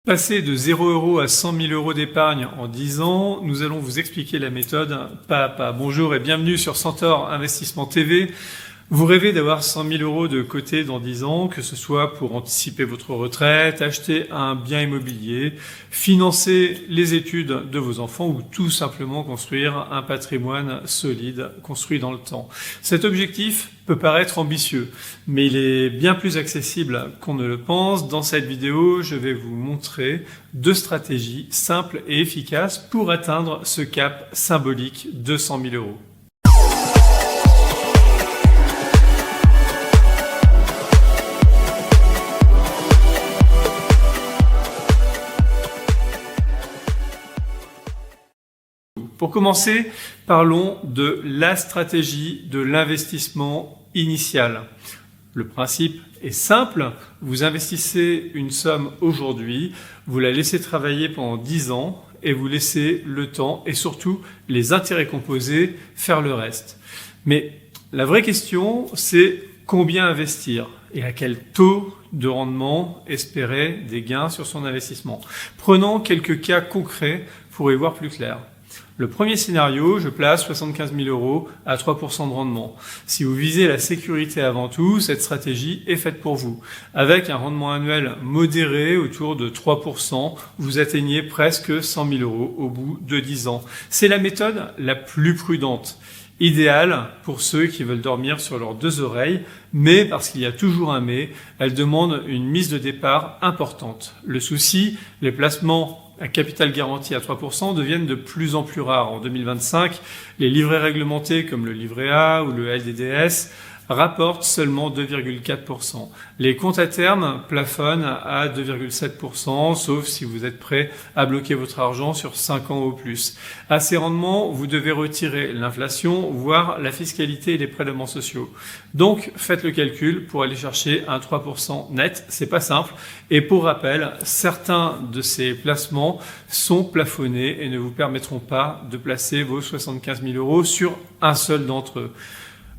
Passer de 0 € à 100 000 € d'épargne en 10 ans, nous allons vous expliquer la méthode pas à pas. Bonjour et bienvenue sur Centaure Investissement TV. Vous rêvez d'avoir 100 000 € de côté dans 10 ans, que ce soit pour anticiper votre retraite, acheter un bien immobilier, financer les études de vos enfants ou tout simplement construire un patrimoine solide construit dans le temps. Cet objectif peut paraître ambitieux, mais il est bien plus accessible qu'on ne le pense. Dans cette vidéo, je vais vous montrer 2 stratégies simples et efficaces pour atteindre ce cap symbolique de 100 000 €. Pour commencer, parlons de la stratégie de l'investissement initial. Le principe est simple, vous investissez une somme aujourd'hui, vous la laissez travailler pendant 10 ans et vous laissez le temps et surtout les intérêts composés faire le reste. Mais la vraie question, c'est combien investir et à quel taux de rendement espérer des gains sur son investissement. Prenons quelques cas concrets pour y voir plus clair. Le premier scénario, je place 75 000 € à 3% de rendement. Si vous visez la sécurité avant tout, cette stratégie est faite pour vous. Avec un rendement annuel modéré autour de 3%, vous atteignez presque 100 000 € au bout de 10 ans. C'est la méthode la plus prudente, idéale pour ceux qui veulent dormir sur leurs 2 oreilles, mais parce qu'il y a toujours un mais, elle demande une mise de départ importante. Le souci, les placements à capital garanti à 3% deviennent de plus en plus rares. En 2025, les livrets réglementés comme le livret A ou le LDDS rapportent seulement 2,4%. Les comptes à terme plafonnent à 2,7%, sauf si vous êtes prêt à bloquer votre argent sur 5 ans au plus. À ces rendements, vous devez retirer l'inflation, voire la fiscalité et les prélèvements sociaux. Donc, faites le calcul pour aller chercher un 3% net. C'est pas simple. Et pour rappel, certains de ces placements sont plafonnés et ne vous permettront pas de placer vos 75 000 € sur un seul d'entre eux.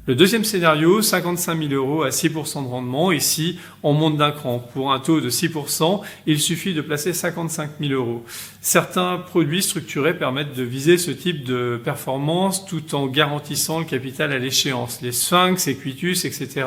Le deuxième scénario, 55 000 € à 6% de rendement. Ici, on monte d'un cran. Pour un taux de 6%, il suffit de placer 55 000 €. Certains produits structurés permettent de viser ce type de performance tout en garantissant le capital à l'échéance. Les Sphinx, Equitus, etc.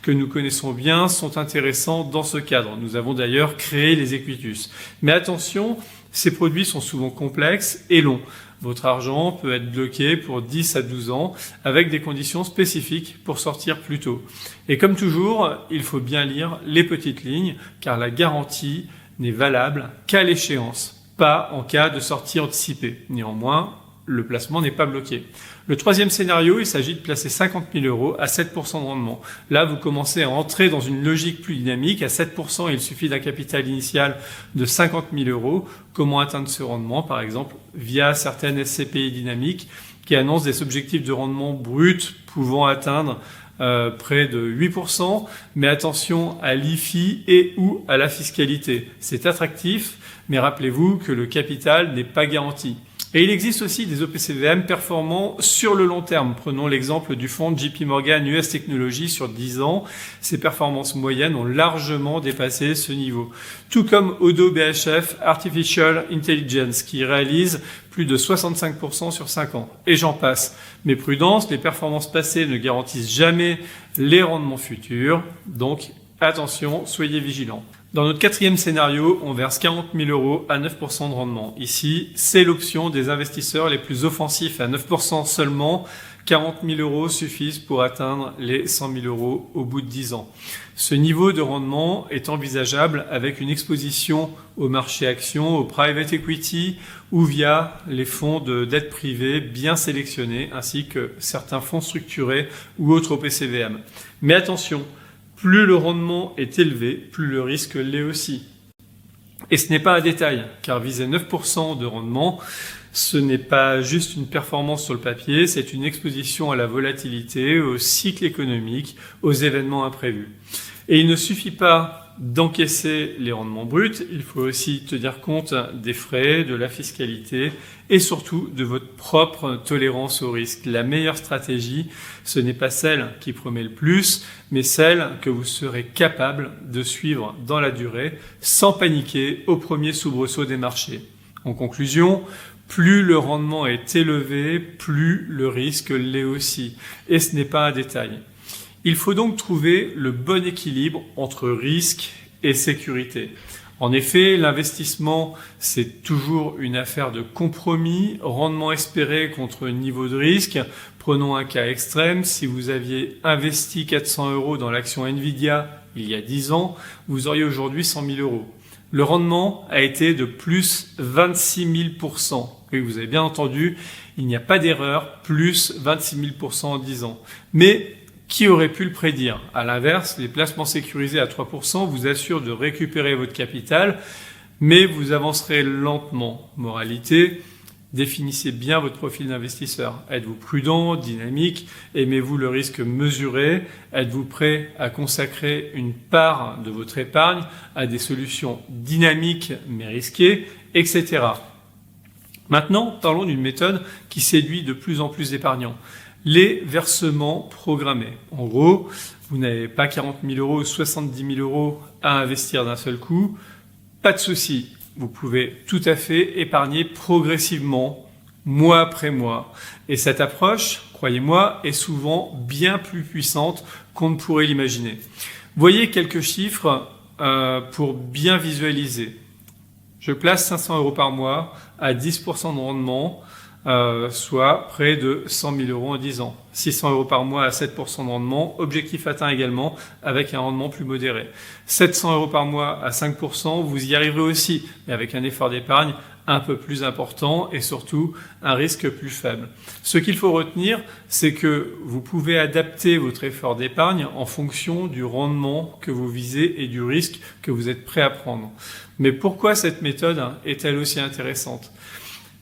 que nous connaissons bien sont intéressants dans ce cadre. Nous avons d'ailleurs créé les Equitus. Mais attention, ces produits sont souvent complexes et longs. Votre argent peut être bloqué pour 10 à 12 ans avec des conditions spécifiques pour sortir plus tôt. Et comme toujours, il faut bien lire les petites lignes car la garantie n'est valable qu'à l'échéance, pas en cas de sortie anticipée. Néanmoins, le placement n'est pas bloqué. Le troisième scénario, il s'agit de placer 50 000 € à 7% de rendement. Là, vous commencez à entrer dans une logique plus dynamique. À 7%, il suffit d'un capital initial de 50 000 €. Comment atteindre ce rendement? Par exemple, via certaines SCPI dynamiques qui annoncent des objectifs de rendement brut pouvant atteindre près de 8%. Mais attention à l'IFI et ou à la fiscalité. C'est attractif, mais rappelez-vous que le capital n'est pas garanti. Et il existe aussi des OPCVM performants sur le long terme. Prenons l'exemple du fonds JP Morgan US Technology sur 10 ans. Ses performances moyennes ont largement dépassé ce niveau. Tout comme Odo BHF Artificial Intelligence qui réalise plus de 65% sur 5 ans. Et j'en passe. Mais prudence, les performances passées ne garantissent jamais les rendements futurs. Donc attention, soyez vigilants. Dans notre quatrième scénario, on verse 40 000 € à 9% de rendement. Ici, c'est l'option des investisseurs les plus offensifs. À 9% seulement, 40 000 € suffisent pour atteindre les 100 000 € au bout de 10 ans. Ce niveau de rendement est envisageable avec une exposition au marché actions, au private equity ou via les fonds de dette privée bien sélectionnés ainsi que certains fonds structurés ou autres OPCVM. Mais attention, plus le rendement est élevé, plus le risque l'est aussi. Et ce n'est pas un détail, car viser 9% de rendement, ce n'est pas juste une performance sur le papier, c'est une exposition à la volatilité, au cycle économique, aux événements imprévus. Et il ne suffit pas d'encaisser les rendements bruts, il faut aussi tenir compte des frais, de la fiscalité et surtout de votre propre tolérance au risque. La meilleure stratégie, ce n'est pas celle qui promet le plus, mais celle que vous serez capable de suivre dans la durée sans paniquer au premier soubresaut des marchés. En conclusion, plus le rendement est élevé, plus le risque l'est aussi. Et ce n'est pas un détail. Il faut donc trouver le bon équilibre entre risque et sécurité. En effet, l'investissement, c'est toujours une affaire de compromis, rendement espéré contre niveau de risque. Prenons un cas extrême, si vous aviez investi 400 € dans l'action Nvidia il y a 10 ans, vous auriez aujourd'hui 100 000 €. Le rendement a été de plus 26 000%. Oui, vous avez bien entendu, il n'y a pas d'erreur, plus 26 000% en 10 ans. Mais qui aurait pu le prédire? À l'inverse, les placements sécurisés à 3% vous assurent de récupérer votre capital, mais vous avancerez lentement. Moralité, définissez bien votre profil d'investisseur. Êtes-vous prudent, dynamique? Aimez-vous le risque mesuré? Êtes-vous prêt à consacrer une part de votre épargne à des solutions dynamiques mais risquées, etc. Maintenant, parlons d'une méthode qui séduit de plus en plus d'épargnants. Les versements programmés. En gros, vous n'avez pas 40 000 € ou 70 000 € à investir d'un seul coup. Pas de souci. Vous pouvez tout à fait épargner progressivement, mois après mois. Et cette approche, croyez-moi, est souvent bien plus puissante qu'on ne pourrait l'imaginer. Voyez quelques chiffres pour bien visualiser. Je place 500 € par mois à 10% de rendement, soit près de 100 000 € en 10 ans. 600 € par mois à 7% de rendement, objectif atteint également avec un rendement plus modéré. 700 € par mois à 5%, vous y arriverez aussi, mais avec un effort d'épargne un peu plus important et surtout un risque plus faible. Ce qu'il faut retenir, c'est que vous pouvez adapter votre effort d'épargne en fonction du rendement que vous visez et du risque que vous êtes prêt à prendre. Mais pourquoi cette méthode est-elle aussi intéressante?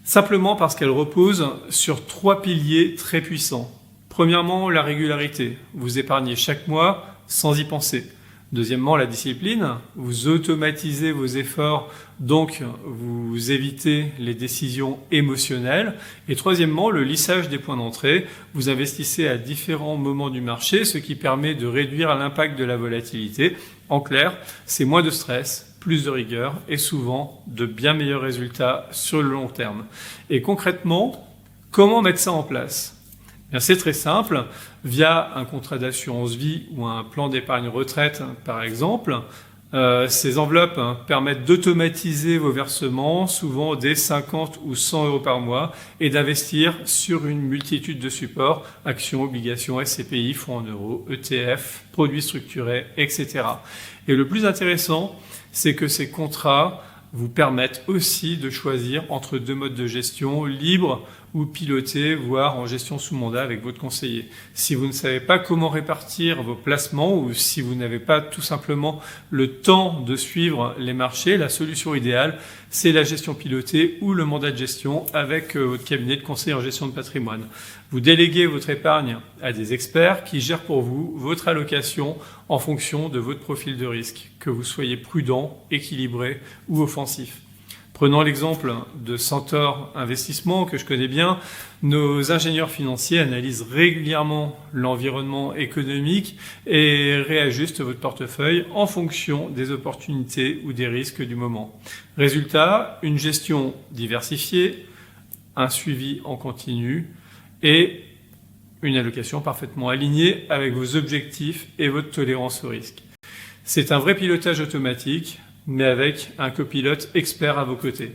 Simplement parce qu'elle repose sur 3 piliers très puissants. Premièrement, la régularité. Vous épargnez chaque mois sans y penser. Deuxièmement, la discipline. Vous automatisez vos efforts, donc vous évitez les décisions émotionnelles. Et troisièmement, le lissage des points d'entrée. Vous investissez à différents moments du marché, ce qui permet de réduire l'impact de la volatilité. En clair, c'est moins de stress, plus de rigueur et souvent de bien meilleurs résultats sur le long terme. Et concrètement, comment mettre ça en place? Bien, c'est très simple, via un contrat d'assurance vie ou un plan d'épargne retraite par exemple. Ces enveloppes permettent d'automatiser vos versements, souvent dès 50 ou 100 € par mois, et d'investir sur une multitude de supports, actions, obligations, SCPI, fonds en euros, ETF, produits structurés, etc. Et le plus intéressant, c'est que ces contrats vous permettent aussi de choisir entre 2 modes de gestion, libre ou piloté, voire en gestion sous mandat avec votre conseiller. Si vous ne savez pas comment répartir vos placements ou si vous n'avez pas tout simplement le temps de suivre les marchés, la solution idéale, c'est la gestion pilotée ou le mandat de gestion avec votre cabinet de conseil en gestion de patrimoine. Vous déléguez votre épargne à des experts qui gèrent pour vous votre allocation en fonction de votre profil de risque, que vous soyez prudent, équilibré ou offensif. Prenons l'exemple de Centaure Investissement, que je connais bien. Nos ingénieurs financiers analysent régulièrement l'environnement économique et réajustent votre portefeuille en fonction des opportunités ou des risques du moment. Résultat, une gestion diversifiée, un suivi en continu et une allocation parfaitement alignée avec vos objectifs et votre tolérance au risque. C'est un vrai pilotage automatique, mais avec un copilote expert à vos côtés.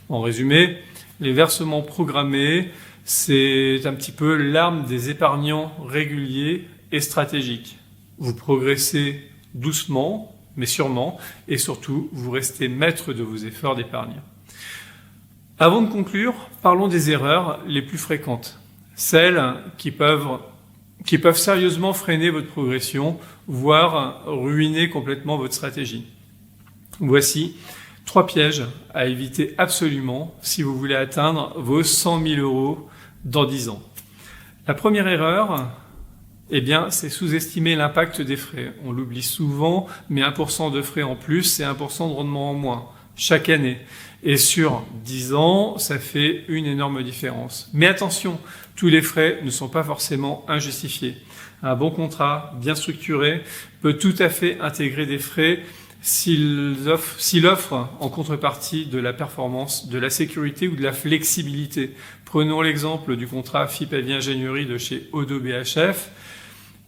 En résumé, les versements programmés, c'est un petit peu l'arme des épargnants réguliers et stratégiques. Vous progressez doucement, mais sûrement, et surtout, vous restez maître de vos efforts d'épargne. Avant de conclure, parlons des erreurs les plus fréquentes, celles qui peuvent sérieusement freiner votre progression, voire ruiner complètement votre stratégie. Voici 3 pièges à éviter absolument si vous voulez atteindre vos 100 000 € dans 10 ans. La première erreur, Eh bien, c'est sous-estimer l'impact des frais. On l'oublie souvent, mais 1% de frais en plus, c'est 1% de rendement en moins chaque année. Et sur 10 ans, ça fait une énorme différence. Mais attention, tous les frais ne sont pas forcément injustifiés. Un bon contrat, bien structuré, peut tout à fait intégrer des frais s'il offre en contrepartie de la performance, de la sécurité ou de la flexibilité. Prenons l'exemple du contrat FIP Avis Ingénierie de chez Odo BHF.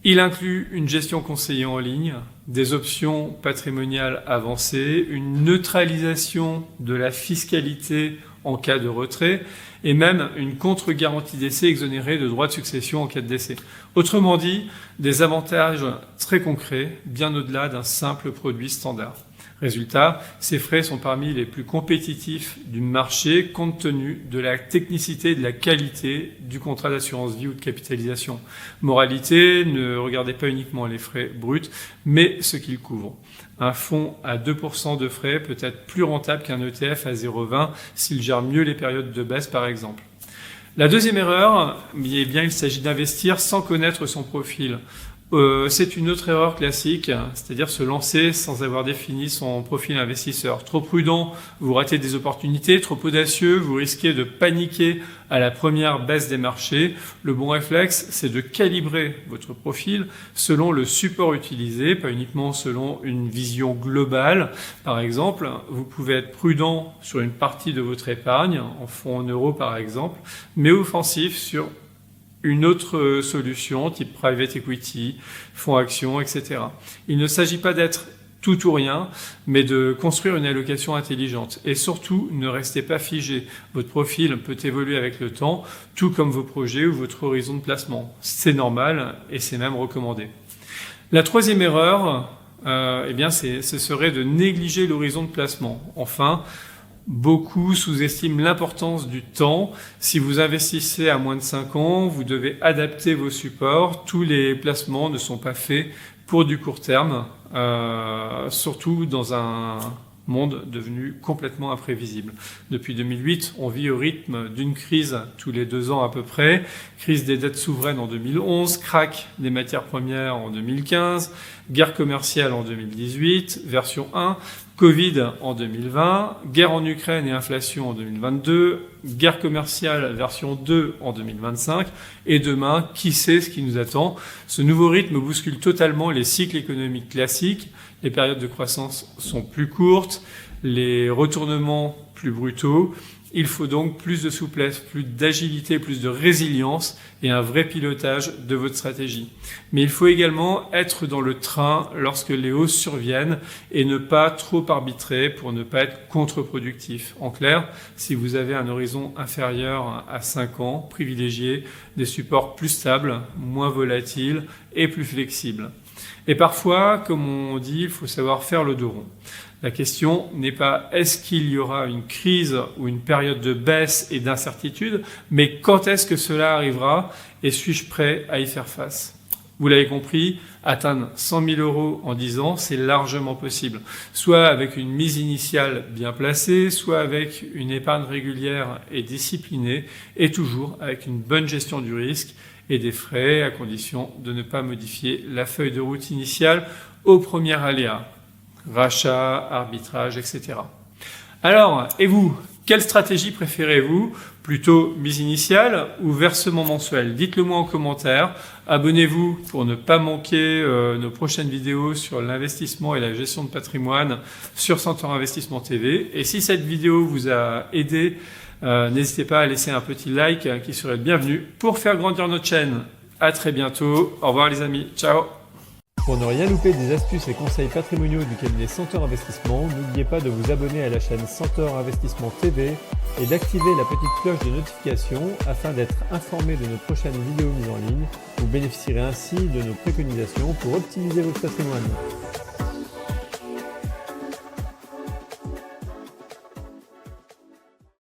Il inclut une gestion conseillée en ligne, des options patrimoniales avancées, une neutralisation de la fiscalité en cas de retrait et même une contre-garantie d'essai exonérée de droits de succession en cas de décès. Autrement dit, des avantages très concrets, bien au-delà d'un simple produit standard. Résultat, ces frais sont parmi les plus compétitifs du marché compte tenu de la technicité et de la qualité du contrat d'assurance vie ou de capitalisation. Moralité, ne regardez pas uniquement les frais bruts, mais ce qu'ils couvrent. Un fonds à 2% de frais peut être plus rentable qu'un ETF à 0,20 s'il gère mieux les périodes de baisse par exemple. La deuxième erreur, eh bien, il s'agit d'investir sans connaître son profil. C'est une autre erreur classique, c'est-à-dire se lancer sans avoir défini son profil investisseur. Trop prudent, vous ratez des opportunités, trop audacieux, vous risquez de paniquer à la première baisse des marchés. Le bon réflexe, c'est de calibrer votre profil selon le support utilisé, pas uniquement selon une vision globale. Par exemple, vous pouvez être prudent sur une partie de votre épargne, en fonds en euros par exemple, mais offensif sur une autre solution, type private equity, fonds actions, etc. Il ne s'agit pas d'être tout ou rien, mais de construire une allocation intelligente. Et surtout, ne restez pas figé. Votre profil peut évoluer avec le temps, tout comme vos projets ou votre horizon de placement. C'est normal et c'est même recommandé. La troisième erreur, eh bien, ce serait de négliger l'horizon de placement. Enfin, beaucoup sous-estiment l'importance du temps. Si vous investissez à moins de 5 ans, vous devez adapter vos supports. Tous les placements ne sont pas faits pour du court terme, surtout dans un monde devenu complètement imprévisible. Depuis 2008, on vit au rythme d'une crise tous les 2 ans à peu près. Crise des dettes souveraines en 2011, krach des matières premières en 2015, guerre commerciale en 2018, version 1, Covid en 2020, guerre en Ukraine et inflation en 2022, guerre commerciale version 2 en 2025, et demain, qui sait ce qui nous attend. Ce nouveau rythme bouscule totalement les cycles économiques classiques, les périodes de croissance sont plus courtes, les retournements plus brutaux. Il faut donc plus de souplesse, plus d'agilité, plus de résilience et un vrai pilotage de votre stratégie. Mais il faut également être dans le train lorsque les hausses surviennent et ne pas trop arbitrer pour ne pas être contre-productif. En clair, si vous avez un horizon inférieur à 5 ans, privilégiez des supports plus stables, moins volatiles et plus flexibles. Et parfois, comme on dit, il faut savoir faire le dos rond. La question n'est pas est-ce qu'il y aura une crise ou une période de baisse et d'incertitude, mais quand est-ce que cela arrivera et suis-je prêt à y faire face? Vous l'avez compris, atteindre 100 000 euros en 10 ans, c'est largement possible. Soit avec une mise initiale bien placée, soit avec une épargne régulière et disciplinée, et toujours avec une bonne gestion du risque et des frais, à condition de ne pas modifier la feuille de route initiale au premier aléa. Rachat, arbitrage, etc. Alors, et vous, quelle stratégie préférez-vous? Plutôt mise initiale ou versement mensuel? Dites-le moi en commentaire. Abonnez-vous pour ne pas manquer nos prochaines vidéos sur l'investissement et la gestion de patrimoine sur Centaure Investissement TV. Et si cette vidéo vous a aidé, n'hésitez pas à laisser un petit like qui serait le bienvenu pour faire grandir notre chaîne. À très bientôt. Au revoir les amis. Ciao. Pour ne rien louper des astuces et conseils patrimoniaux du cabinet Centaure Investissement, n'oubliez pas de vous abonner à la chaîne Centaure Investissement TV et d'activer la petite cloche de notification afin d'être informé de nos prochaines vidéos mises en ligne. Vous bénéficierez ainsi de nos préconisations pour optimiser votre patrimoine.